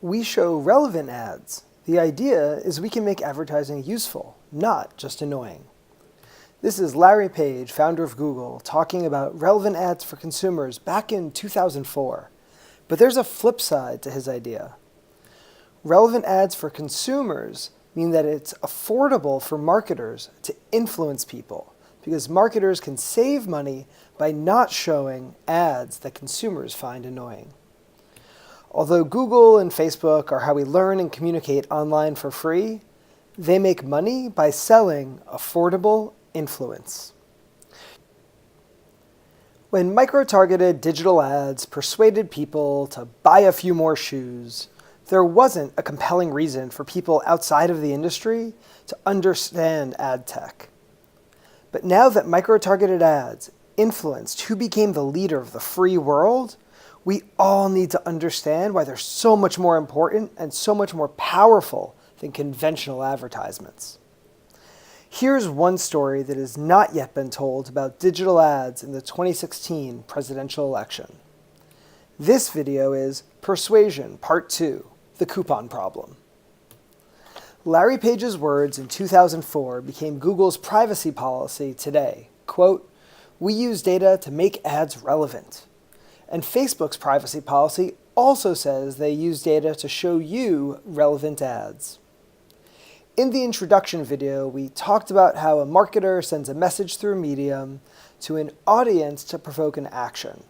We show relevant ads. The idea is we can make advertising useful, not just annoying. This is Larry Page, founder of Google, talking about relevant ads for consumers back in 2004. But there's a flip side to his idea. Relevant ads for consumers mean that it's affordable for marketers to influence people, because marketers can save money by not showing ads that consumers find annoying. Although Google and Facebook are how we learn and communicate online for free, they make money by selling affordable influence. When microtargeted digital ads persuaded people to buy a few more shoes, there wasn't a compelling reason for people outside of the industry to understand ad tech. But now that microtargeted ads influenced who became the leader of the free world, we all need to understand why they're so much more important and so much more powerful than conventional advertisements. Here's one story that has not yet been told about digital ads in the 2016 presidential election. This video is Persuasion, Part 2, The Coupon Problem. Larry Page's words in 2004 became Google's privacy policy today. Quote, "We use data to make ads relevant." And Facebook's privacy policy also says they use data to show you relevant ads. In the introduction video, we talked about how a marketer sends a message through a medium to an audience to provoke an action.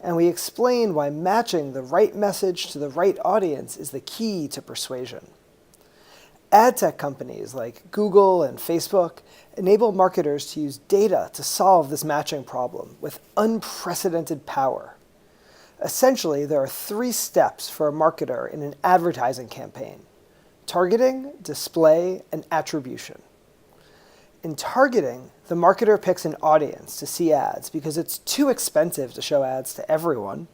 And we explained why matching the right message to the right audience is the key to persuasion. Ad tech companies like Google and Facebook enable marketers to use data to solve this matching problem with unprecedented power. Essentially, there are 3 steps for a marketer in an advertising campaign: targeting, display, and attribution. In targeting, the marketer picks an audience to see ads because it's too expensive to show ads to everyone.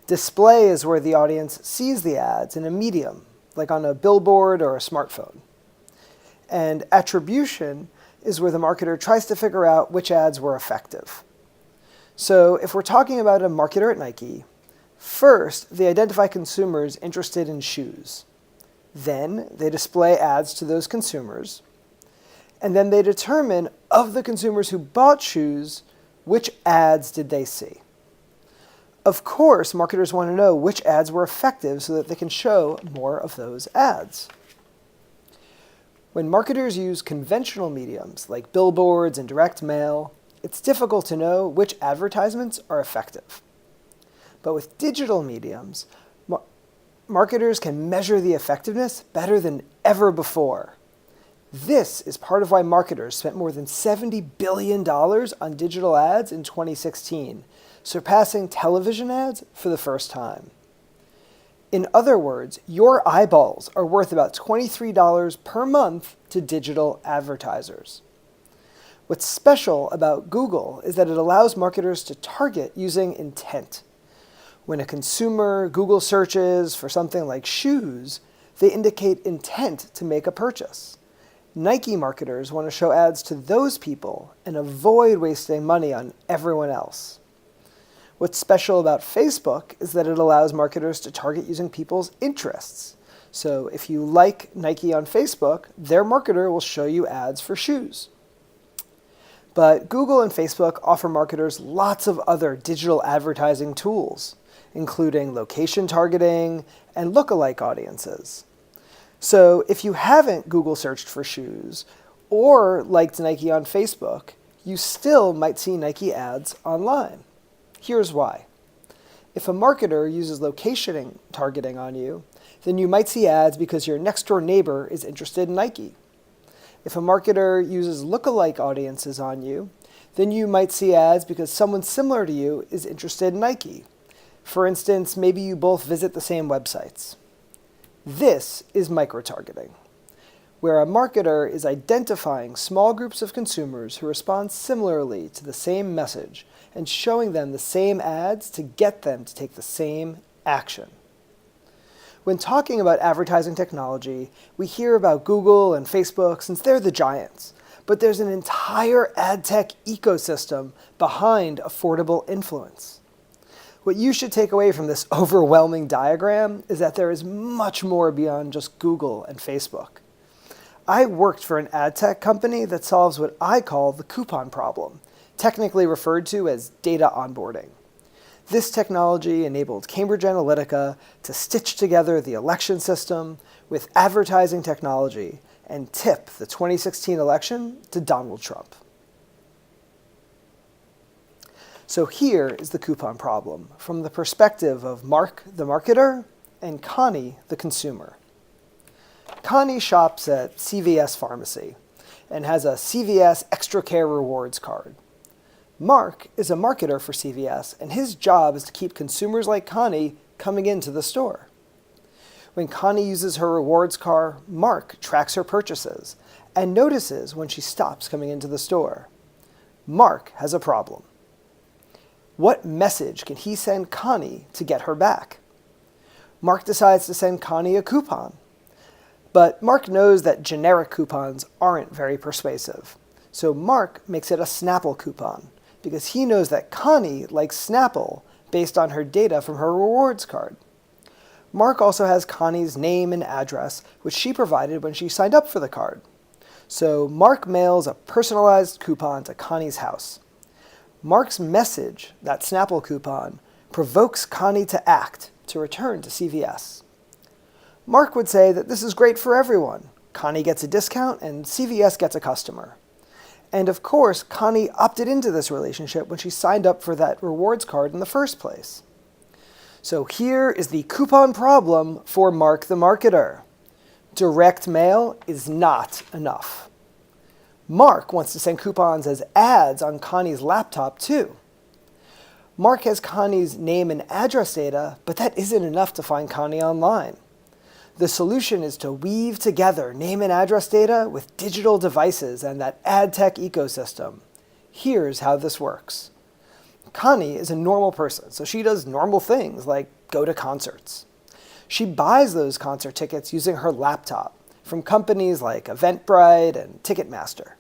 Display is where the audience sees the ads in a medium, like on a billboard or a smartphone. And attribution is where the marketer tries to figure out which ads were effective. So if we're talking about a marketer at Nike, first they identify consumers interested in shoes. Then they display ads to those consumers. And then they determine, of the consumers who bought shoes, which ads did they see. Of course, marketers want to know which ads were effective so that they can show more of those ads. When marketers use conventional mediums like billboards and direct mail, it's difficult to know which advertisements are effective. But with digital mediums, marketers can measure the effectiveness better than ever before. This is part of why marketers spent more than $70 billion on digital ads in 2016, surpassing television ads for the first time. In other words, your eyeballs are worth about $23 per month to digital advertisers. What's special about Google is that it allows marketers to target using intent. When a consumer Google searches for something like shoes, they indicate intent to make a purchase. Nike marketers want to show ads to those people and avoid wasting money on everyone else. What's special about Facebook is that it allows marketers to target using people's interests. So if you like Nike on Facebook, their marketer will show you ads for shoes. But Google and Facebook offer marketers lots of other digital advertising tools, including location targeting and lookalike audiences. So if you haven't Google searched for shoes or liked Nike on Facebook, you still might see Nike ads online. Here's why. If a marketer uses location targeting on you, then you might see ads because your next-door neighbor is interested in Nike. If a marketer uses lookalike audiences on you, then you might see ads because someone similar to you is interested in Nike. For instance, maybe you both visit the same websites. This is microtargeting, where a marketer is identifying small groups of consumers who respond similarly to the same message and showing them the same ads to get them to take the same action. When talking about advertising technology, we hear about Google and Facebook since they're the giants, but there's an entire ad tech ecosystem behind affordable influence. What you should take away from this overwhelming diagram is that there is much more beyond just Google and Facebook. I worked for an ad tech company that solves what I call the coupon problem, technically referred to as data onboarding. This technology enabled Cambridge Analytica to stitch together the election system with advertising technology and tip the 2016 election to Donald Trump. So here is the coupon problem from the perspective of Mark, the marketer, and Connie, the consumer. Connie shops at CVS Pharmacy and has a CVS Extra Care Rewards card. Mark is a marketer for CVS, and his job is to keep consumers like Connie coming into the store. When Connie uses her rewards card, Mark tracks her purchases and notices when she stops coming into the store. Mark has a problem. What message can he send Connie to get her back? Mark decides to send Connie a coupon. But Mark knows that generic coupons aren't very persuasive. So Mark makes it a Snapple coupon because he knows that Connie likes Snapple based on her data from her rewards card. Mark also has Connie's name and address, which she provided when she signed up for the card. So Mark mails a personalized coupon to Connie's house. Mark's message, that Snapple coupon, provokes Connie to act, to return to CVS. Mark would say that this is great for everyone. Connie gets a discount and CVS gets a customer. And of course, Connie opted into this relationship when she signed up for that rewards card in the first place. So here is the coupon problem for Mark the marketer. Direct mail is not enough. Mark wants to send coupons as ads on Connie's laptop too. Mark has Connie's name and address data, but that isn't enough to find Connie online. The solution is to weave together name and address data with digital devices and that ad tech ecosystem. Here's how this works. Connie is a normal person, so she does normal things like go to concerts. She buys those concert tickets using her laptop from companies like Eventbrite and Ticketmaster.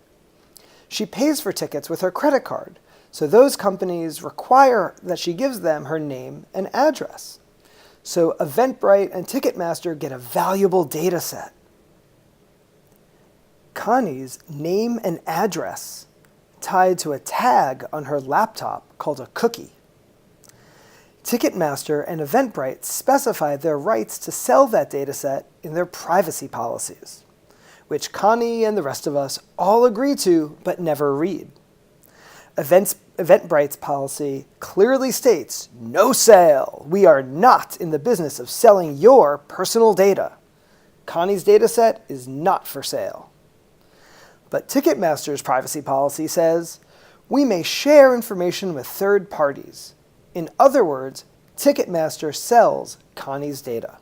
She pays for tickets with her credit card, so those companies require that she gives them her name and address. So Eventbrite and Ticketmaster get a valuable data set. Connie's name and address tied to a tag on her laptop called a cookie. Ticketmaster and Eventbrite specify their rights to sell that data set in their privacy policies, which Connie and the rest of us all agree to but never read. Eventbrite's policy clearly states, no sale. We are not in the business of selling your personal data. Connie's data set is not for sale. But Ticketmaster's privacy policy says, we may share information with third parties. In other words, Ticketmaster sells Connie's data.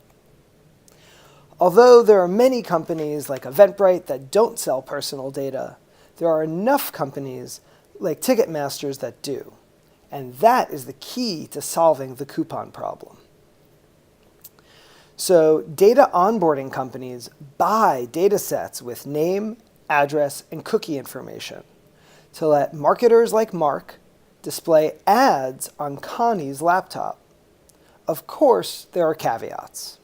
Although there are many companies like Eventbrite that don't sell personal data, there are enough companies like Ticketmaster's that do. And that is the key to solving the coupon problem. So data onboarding companies buy data sets with name, address, and cookie information to let marketers like Mark display ads on Connie's laptop. Of course, there are caveats.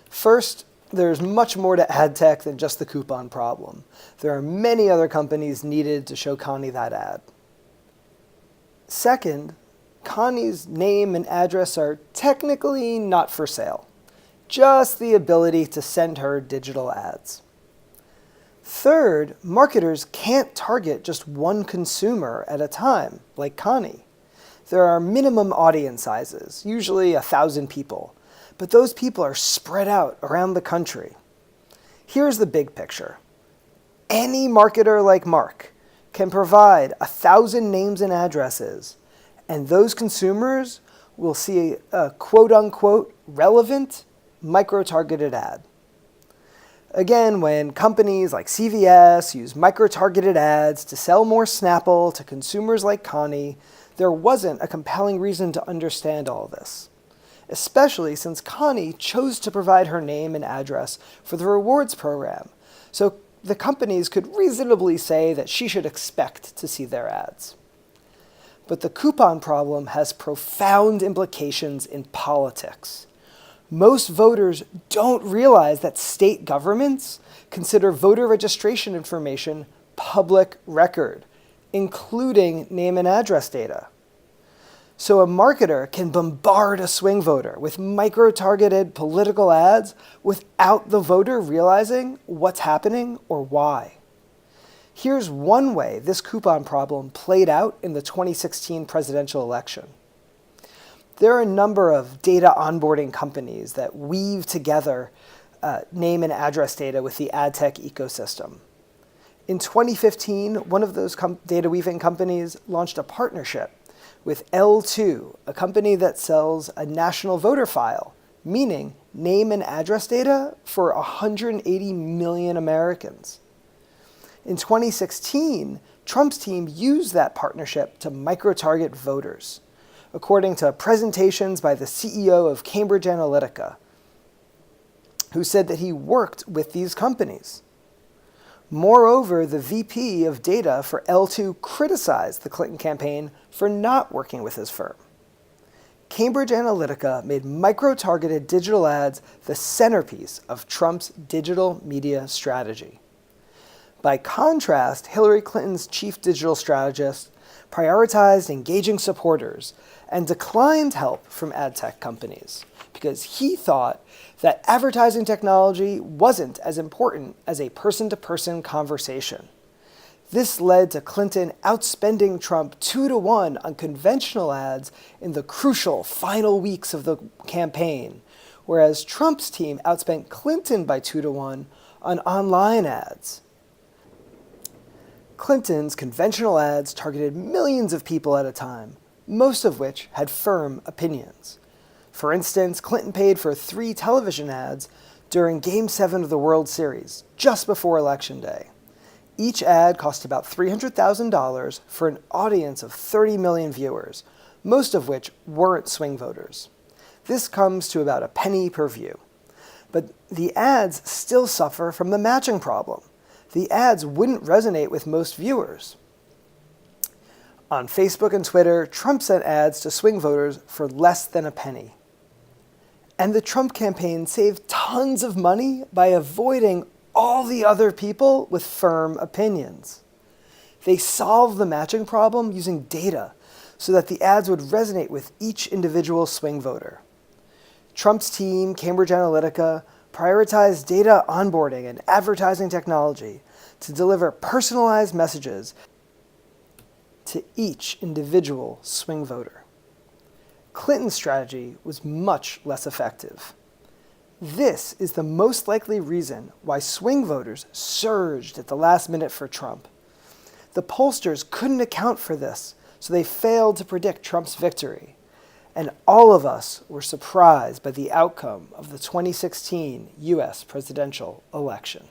First, there's much more to ad tech than just the coupon problem. There are many other companies needed to show Connie that ad. Second, Connie's name and address are technically not for sale, just the ability to send her digital ads. Third, marketers can't target just one consumer at a time, like Connie. There are minimum audience sizes, usually 1,000 people, but those people are spread out around the country. Here's the big picture. Any marketer like Mark can provide 1,000 names and addresses, and those consumers will see a quote-unquote relevant micro-targeted ad. Again, when companies like CVS use micro-targeted ads to sell more Snapple to consumers like Connie, there wasn't a compelling reason to understand all this, especially since Connie chose to provide her name and address for the rewards program, so the companies could reasonably say that she should expect to see their ads. But the coupon problem has profound implications in politics. Most voters don't realize that state governments consider voter registration information public record, including name and address data. So a marketer can bombard a swing voter with micro-targeted political ads without the voter realizing what's happening or why. Here's one way this coupon problem played out in the 2016 presidential election. There are a number of data onboarding companies that weave together name and address data with the ad tech ecosystem. In 2015, one of those data weaving companies launched a partnership with L2, a company that sells a national voter file, meaning name and address data for 180 million Americans. In 2016, Trump's team used that partnership to microtarget voters, according to presentations by the CEO of Cambridge Analytica, who said that he worked with these companies. Moreover, the VP of data for L2 criticized the Clinton campaign for not working with his firm. Cambridge Analytica made micro-targeted digital ads the centerpiece of Trump's digital media strategy. By contrast, Hillary Clinton's chief digital strategist prioritized engaging supporters and declined help from ad tech companies because he thought that advertising technology wasn't as important as a person-to-person conversation. This led to Clinton outspending Trump 2-to-1 on conventional ads in the crucial final weeks of the campaign, whereas Trump's team outspent Clinton by 2-to-1 on online ads. Clinton's conventional ads targeted millions of people at a time, most of which had firm opinions. For instance, Clinton paid for 3 television ads during Game 7 of the World Series, just before Election Day. Each ad cost about $300,000 for an audience of 30 million viewers, most of which weren't swing voters. This comes to about a penny per view. But the ads still suffer from the matching problem. The ads wouldn't resonate with most viewers. On Facebook and Twitter, Trump sent ads to swing voters for less than a penny. And the Trump campaign saved tons of money by avoiding all the other people with firm opinions. They solved the matching problem using data so that the ads would resonate with each individual swing voter. Trump's team, Cambridge Analytica, prioritized data onboarding and advertising technology to deliver personalized messages to each individual swing voter. Clinton's strategy was much less effective. This is the most likely reason why swing voters surged at the last minute for Trump. The pollsters couldn't account for this, so they failed to predict Trump's victory. And all of us were surprised by the outcome of the 2016 U.S. presidential election.